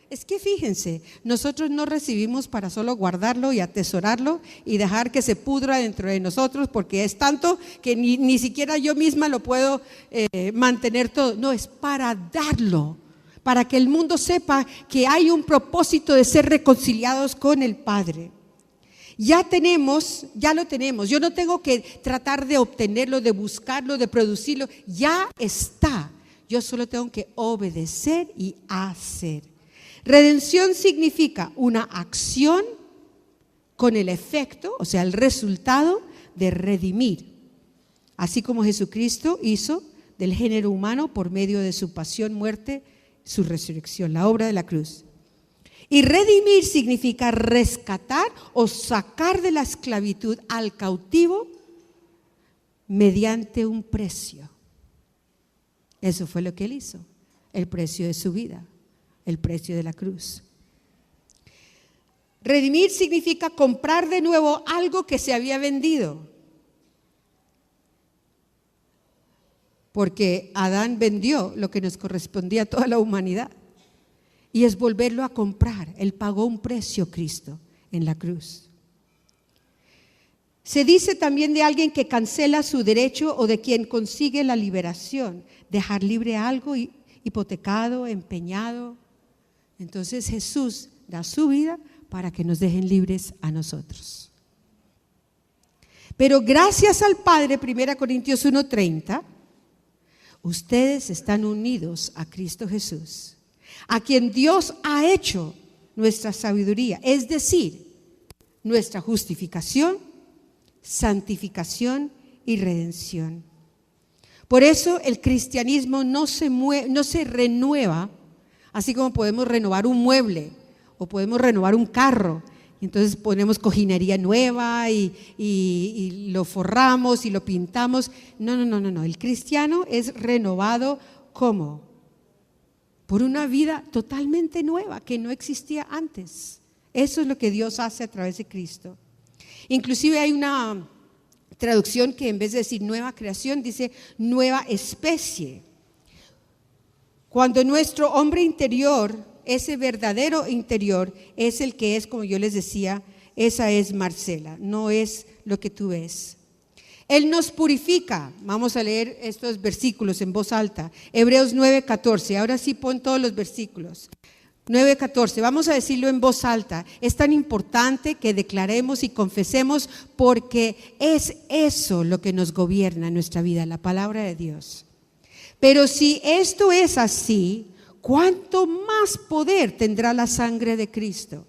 Es que fíjense, nosotros no recibimos para solo guardarlo y atesorarlo y dejar que se pudra dentro de nosotros, porque es tanto que ni siquiera yo misma lo puedo mantener todo. No, es para darlo, para que el mundo sepa que hay un propósito de ser reconciliados con el Padre. Ya lo tenemos. Yo no tengo que tratar de obtenerlo, de buscarlo, de producirlo. Ya está. Yo solo tengo que obedecer y hacer. Redención significa una acción con el efecto, o sea, el resultado de redimir. Así como Jesucristo hizo del género humano por medio de su pasión, muerte, su resurrección, la obra de la cruz. Y redimir significa rescatar o sacar de la esclavitud al cautivo mediante un precio. Eso fue lo que Él hizo, el precio de su vida, el precio de la cruz. Redimir significa comprar de nuevo algo que se había vendido. Porque Adán vendió lo que nos correspondía a toda la humanidad. Y es volverlo a comprar. Él pagó un precio, Cristo, en la cruz. Se dice también de alguien que cancela su derecho o de quien consigue la liberación, dejar libre algo hipotecado, empeñado. Entonces Jesús da su vida para que nos dejen libres a nosotros. Pero gracias al Padre, 1 Corintios 1:30, ustedes están unidos a Cristo Jesús, a quien Dios ha hecho nuestra sabiduría, es decir, nuestra justificación, santificación y redención. Por eso el cristianismo no se renueva, así como podemos renovar un mueble o podemos renovar un carro. Entonces ponemos cojinería nueva y lo forramos y lo pintamos. No. El cristiano es renovado ¿cómo? Por una vida totalmente nueva que no existía antes. Eso es lo que Dios hace a través de Cristo. Inclusive hay una traducción que en vez de decir nueva creación dice nueva especie. Cuando nuestro hombre interior, ese verdadero interior, es el que es, como yo les decía, esa es Marcela, no es lo que tú ves. Él nos purifica. Vamos a leer estos versículos en voz alta. Hebreos 9:14. Ahora sí pon todos los versículos. 9:14. Vamos a decirlo en voz alta. Es tan importante que declaremos y confesemos porque es eso lo que nos gobierna en nuestra vida, la palabra de Dios. Pero si esto es así, ¿cuánto más poder tendrá la sangre de Cristo?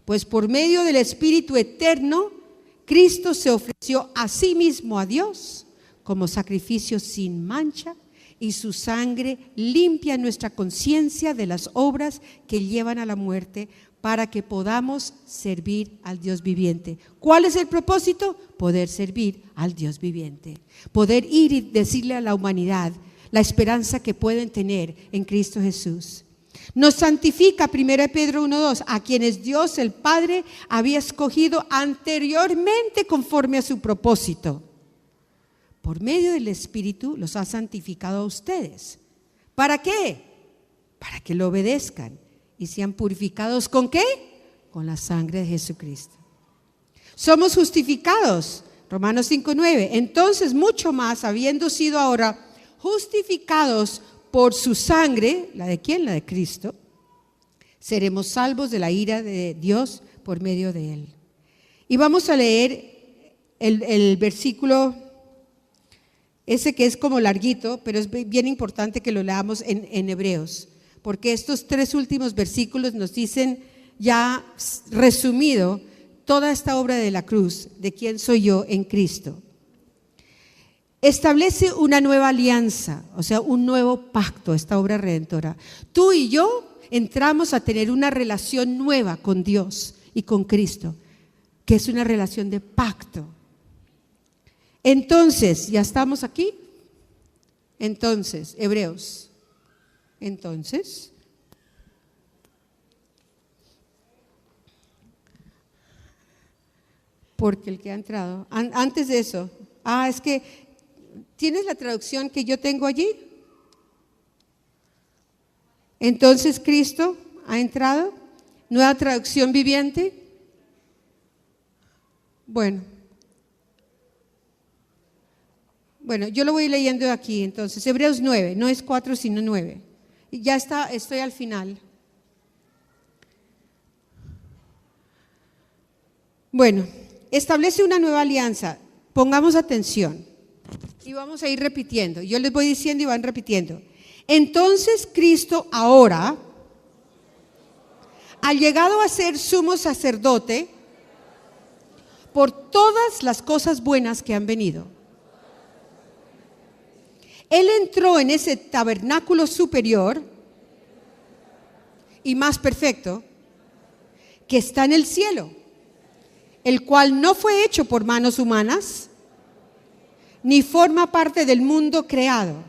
Pues por medio del Espíritu eterno, Cristo se ofreció a sí mismo a Dios como sacrificio sin mancha y su sangre limpia nuestra conciencia de las obras que llevan a la muerte para que podamos servir al Dios viviente. ¿Cuál es el propósito? Poder servir al Dios viviente. Poder ir y decirle a la humanidad la esperanza que pueden tener en Cristo Jesús. Nos santifica, 1 Pedro 1:2, a quienes Dios el Padre había escogido anteriormente conforme a su propósito. Por medio del Espíritu los ha santificado a ustedes. ¿Para qué? Para que lo obedezcan y sean purificados. ¿Con qué? Con la sangre de Jesucristo. Somos justificados, Romanos 5:9. Entonces, mucho más, habiendo sido ahora justificados por su sangre, ¿la de quién? La de Cristo, seremos salvos de la ira de Dios por medio de Él. Y vamos a leer el versículo, ese que es como larguito, pero es bien importante que lo leamos en Hebreos, porque estos 3 últimos versículos nos dicen ya resumido toda esta obra de la cruz, de quién soy yo en Cristo. Establece una nueva alianza, o sea, un nuevo pacto, esta obra redentora. Tú y yo entramos a tener una relación nueva con Dios y con Cristo, que es una relación de pacto. Entonces, ¿ya estamos aquí? Entonces, Hebreos. Entonces, porque el que ha entrado, antes de eso, es que ¿tienes la traducción que yo tengo allí? Entonces Cristo ha entrado, nueva traducción viviente. Bueno, yo lo voy leyendo aquí entonces, Hebreos 9, no es 4 sino 9. Y ya está, estoy al final. Bueno, establece una nueva alianza, pongamos atención. Y vamos a ir repitiendo. Yo les voy diciendo y van repitiendo. Entonces Cristo ahora, ha llegado a ser sumo sacerdote por todas las cosas buenas que han venido. Él entró en ese tabernáculo superior y más perfecto que está en el cielo, el cual no fue hecho por manos humanas, ni forma parte del mundo creado.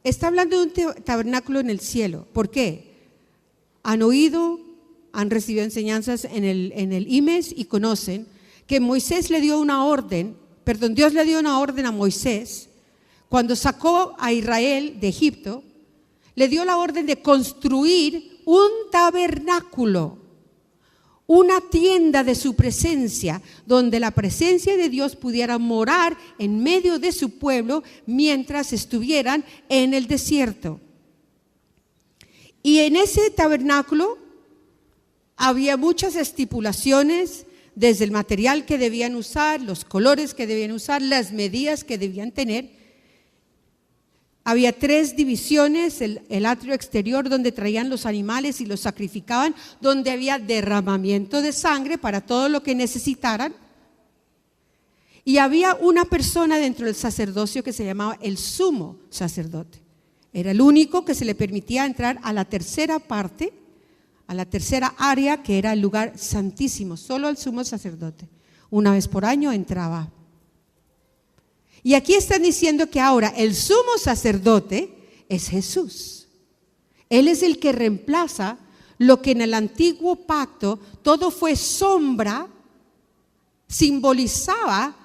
Está hablando de un tabernáculo en el cielo. ¿Por qué? Han oído, han recibido enseñanzas en el IMES y conocen que Dios le dio una orden a Moisés cuando sacó a Israel de Egipto. Le dio la orden de construir un tabernáculo, una tienda de su presencia, donde la presencia de Dios pudiera morar en medio de su pueblo mientras estuvieran en el desierto. Y en ese tabernáculo había muchas estipulaciones, desde el material que debían usar, los colores que debían usar, las medidas que debían tener. Había 3 divisiones, el atrio exterior donde traían los animales y los sacrificaban, donde había derramamiento de sangre para todo lo que necesitaran. Y había una persona dentro del sacerdocio que se llamaba el sumo sacerdote. Era el único que se le permitía entrar a la tercera parte, a la tercera área, que era el lugar santísimo. Solo el sumo sacerdote. Una vez por año entraba. Y aquí están diciendo que ahora el sumo sacerdote es Jesús. Él es el que reemplaza lo que en el antiguo pacto todo fue sombra, simbolizaba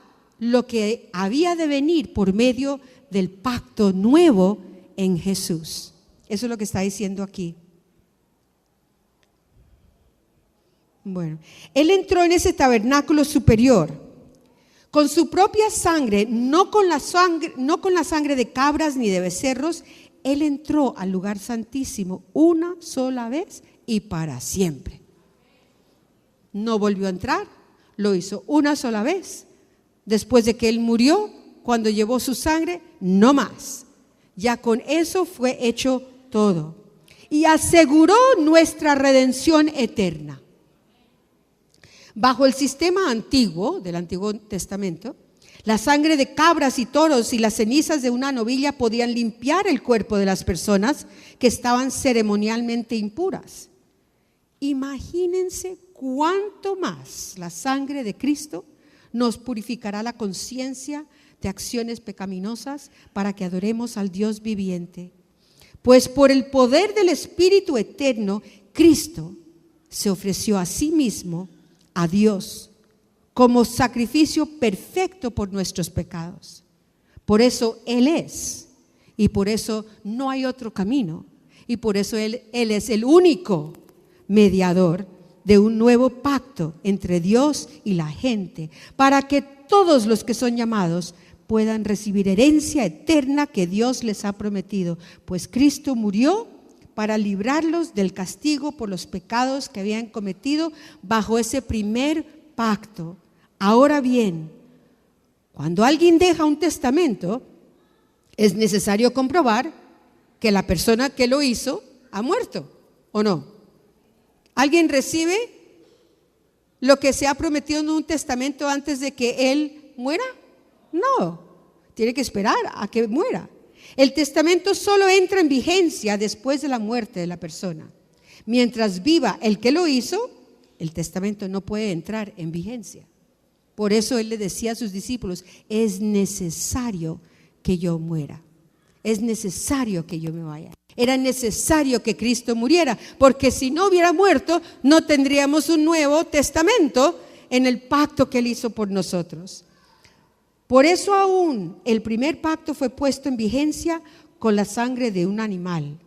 lo que había de venir por medio del pacto nuevo en Jesús. Eso es lo que está diciendo aquí. Bueno, Él entró en ese tabernáculo superior con su propia sangre, no con la sangre de cabras ni de becerros. Él entró al lugar santísimo una sola vez y para siempre. No volvió a entrar, lo hizo una sola vez. Después de que Él murió, cuando llevó su sangre, no más. Ya con eso fue hecho todo. Y aseguró nuestra redención eterna. Bajo el sistema antiguo, del Antiguo Testamento, La sangre de cabras y toros y las cenizas de una novilla podían limpiar el cuerpo de las personas que estaban ceremonialmente impuras. Imagínense cuánto más la sangre de Cristo nos purificará la conciencia de acciones pecaminosas para que adoremos al Dios viviente. Pues por el poder del Espíritu eterno, Cristo se ofreció a sí mismo, a Dios, como sacrificio perfecto por nuestros pecados. Por eso Él es, y por eso no hay otro camino, y por eso Él es el único mediador de un nuevo pacto entre Dios y la gente, para que todos los que son llamados puedan recibir herencia eterna que Dios les ha prometido, pues Cristo murió para librarlos del castigo por los pecados que habían cometido bajo ese primer pacto. Ahora bien, cuando alguien deja un testamento, es necesario comprobar que la persona que lo hizo ha muerto, ¿o no? ¿Alguien recibe lo que se ha prometido en un testamento antes de que él muera? No, tiene que esperar a que muera. El testamento solo entra en vigencia después de la muerte de la persona. Mientras viva el que lo hizo, el testamento no puede entrar en vigencia. Por eso Él le decía a sus discípulos, es necesario que yo muera, es necesario que yo me vaya. Era necesario que Cristo muriera, porque si no hubiera muerto, no tendríamos un nuevo testamento en el pacto que Él hizo por nosotros. Por eso aún el primer pacto fue puesto en vigencia con la sangre de un animal.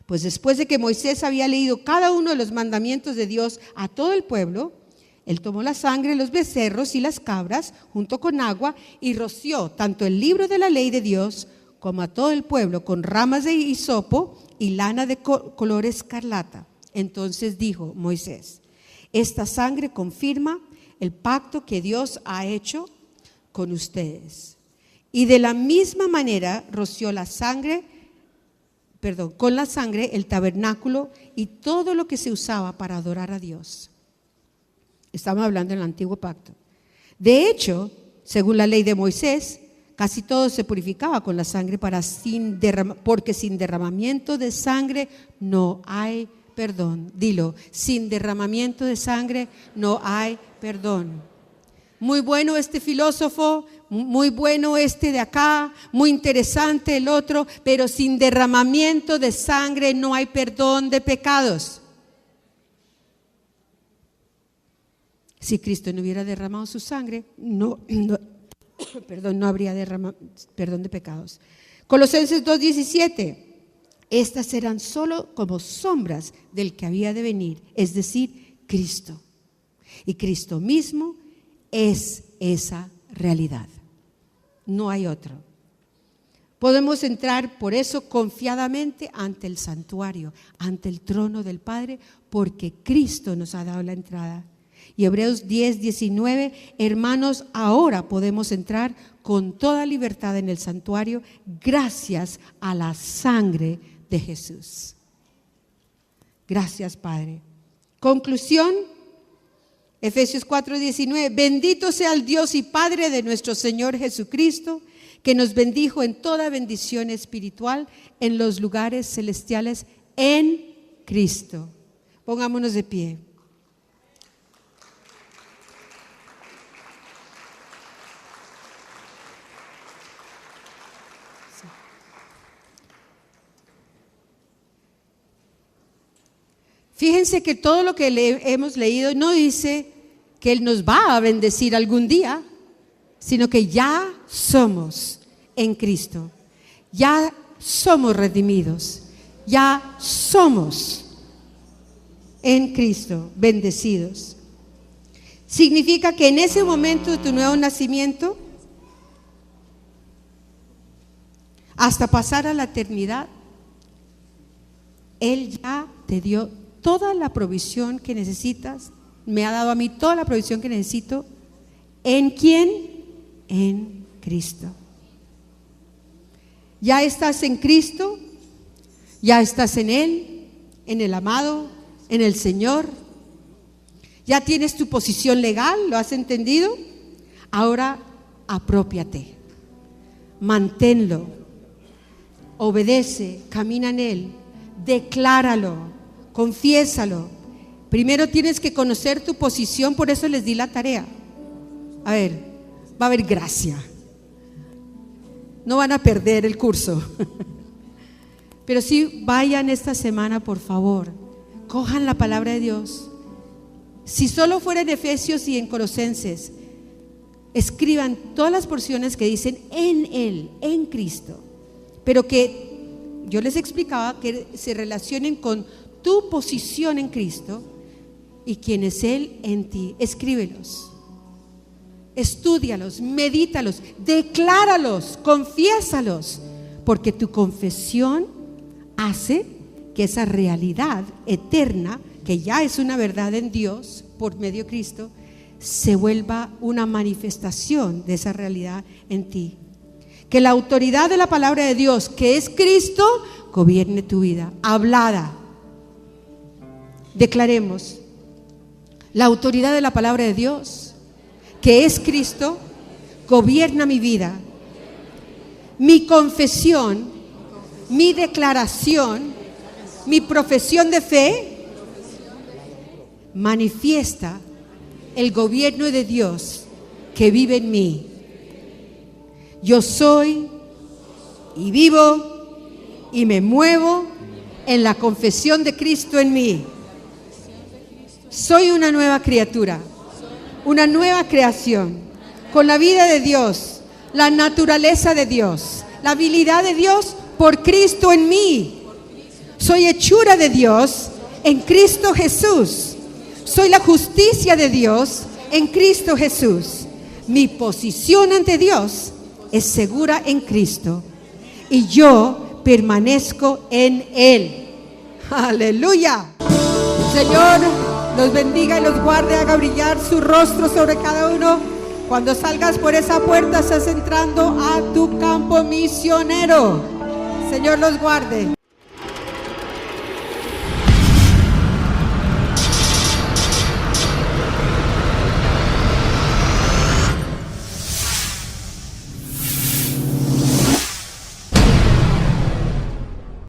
Pues después de que Moisés había leído cada uno de los mandamientos de Dios a todo el pueblo, él tomó la sangre de los becerros y las cabras junto con agua y roció tanto el libro de la ley de Dios como a todo el pueblo con ramas de hisopo y lana de color escarlata. Entonces dijo Moisés, esta sangre confirma el pacto que Dios ha hecho con ustedes. Y de la misma manera roció con la sangre el tabernáculo y todo lo que se usaba para adorar a Dios. Estamos hablando del antiguo pacto. De hecho, según la ley de Moisés, casi todo se purificaba con la sangre porque sin derramamiento de sangre no hay perdón. Dilo, sin derramamiento de sangre no hay perdón. Muy bueno este filósofo, muy bueno este de acá, muy interesante el otro, pero sin derramamiento de sangre no hay perdón de pecados. Si Cristo no hubiera derramado su sangre, no habría perdón de pecados. Colosenses 2:17, estas eran solo como sombras del que había de venir, es decir, Cristo. Y Cristo mismo es esa realidad. No hay otro. Podemos entrar por eso confiadamente ante el santuario, ante el trono del Padre, porque Cristo nos ha dado la entrada. Y Hebreos 10:19, hermanos, ahora podemos entrar con toda libertad en el santuario gracias a la sangre de Jesús. Gracias, Padre. Conclusión, Efesios 4:19, bendito sea el Dios y Padre de nuestro Señor Jesucristo, que nos bendijo en toda bendición espiritual en los lugares celestiales en Cristo. Pongámonos de pie. Fíjense que todo lo que hemos leído no dice que Él nos va a bendecir algún día, sino que ya somos en Cristo, ya somos redimidos, ya somos en Cristo bendecidos. Significa que en ese momento de tu nuevo nacimiento, hasta pasar a la eternidad, Él ya te dio toda la provisión que necesitas, me ha dado a mí toda la provisión que necesito. ¿En quién? En Cristo. Ya estás en Cristo, ya estás en Él, en el amado, en el Señor. Ya tienes tu posición legal, ¿lo has entendido? Ahora aprópiate, manténlo, obedece, camina en él, decláralo, confiésalo. Primero tienes que conocer tu posición, por eso les di la tarea. A ver, va a haber gracia. No van a perder el curso. Pero sí, vayan esta semana, por favor, cojan la palabra de Dios. Si solo fuera en Efesios y en Colosenses, escriban todas las porciones que dicen en Él, en Cristo, pero que yo les explicaba que se relacionen con tu posición en Cristo y quién es Él en ti. Escríbelos, estúdialos, medítalos, decláralos, confiésalos, porque tu confesión hace que esa realidad eterna, que ya es una verdad en Dios por medio de Cristo, se vuelva una manifestación de esa realidad en ti. Que la autoridad de la palabra de Dios, que es Cristo, gobierne tu vida. Hablada. Declaremos: la autoridad de la palabra de Dios, que es Cristo, gobierna mi vida. Mi confesión, mi declaración, mi profesión de fe manifiesta el gobierno de Dios que vive en mí. Yo soy y vivo y me muevo en la confesión de Cristo en mí. Soy una nueva criatura, una nueva creación, con la vida de Dios, la naturaleza de Dios, la habilidad de Dios por Cristo en mí. Soy hechura de Dios en Cristo Jesús. Soy la justicia de Dios en Cristo Jesús. Mi posición ante Dios es segura en Cristo y yo permanezco en Él. Aleluya. Señor los bendiga y los guarde, haga brillar su rostro sobre cada uno. Cuando salgas por esa puerta, estás entrando a tu campo misionero. Señor los guarde.